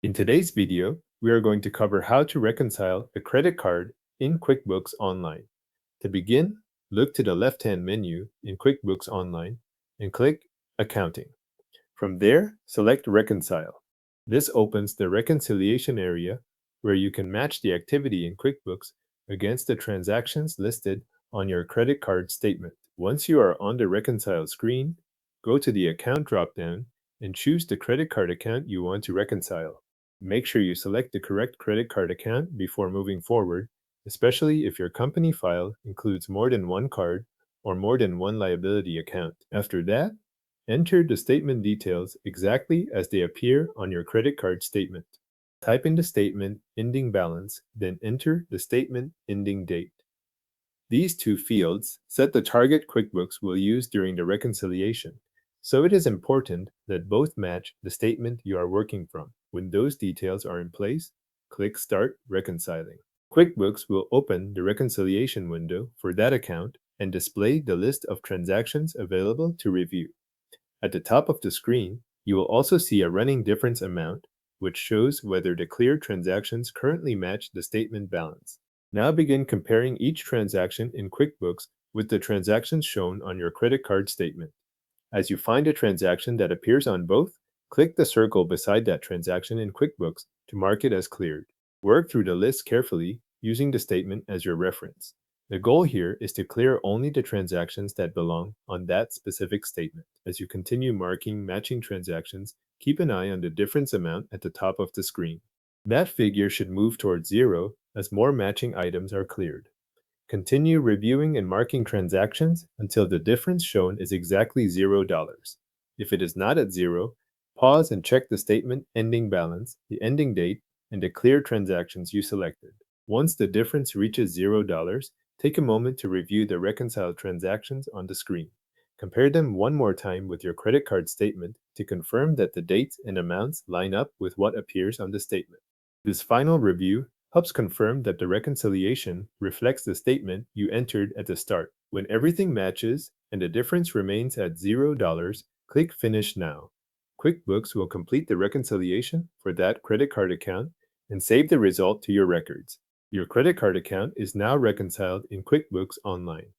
In today's video, we are going to cover how to reconcile a credit card in QuickBooks Online. To begin, look to the left-hand menu in QuickBooks Online and click Accounting. From there, select Reconcile. This opens the reconciliation area where you can match the activity in QuickBooks against the transactions listed on your credit card statement. Once you are on the Reconcile screen, go to the Account dropdown and choose the credit card account you want to reconcile. Make sure you select the correct credit card account before moving forward, especially if your company file includes more than one card or more than one liability account. After that, enter the statement details exactly as they appear on your credit card statement. Type in the statement ending balance, then enter the statement ending date. These two fields set the target QuickBooks will use during the reconciliation, so it is important that both match the statement you are working from. When those details are in place, click Start Reconciling. QuickBooks will open the reconciliation window for that account and display the list of transactions available to review. At the top of the screen, you will also see a running difference amount, which shows whether the cleared transactions currently match the statement balance. Now begin comparing each transaction in QuickBooks with the transactions shown on your credit card statement. As you find a transaction that appears on both, click the circle beside that transaction in QuickBooks to mark it as cleared. Work through the list carefully, using the statement as your reference. The goal here is to clear only the transactions that belong on that specific statement. As you continue marking matching transactions, keep an eye on the difference amount at the top of the screen. That figure should move towards zero as more matching items are cleared. Continue reviewing and marking transactions until the difference shown is exactly $0. If it is not at zero, pause and check the statement ending balance, the ending date, and the cleared transactions you selected. Once the difference reaches $0, take a moment to review the reconciled transactions on the screen. Compare them one more time with your credit card statement to confirm that the dates and amounts line up with what appears on the statement. This final review helps confirm that the reconciliation reflects the statement you entered at the start. When everything matches and the difference remains at $0, click Finish Now. QuickBooks will complete the reconciliation for that credit card account and save the result to your records. Your credit card account is now reconciled in QuickBooks Online.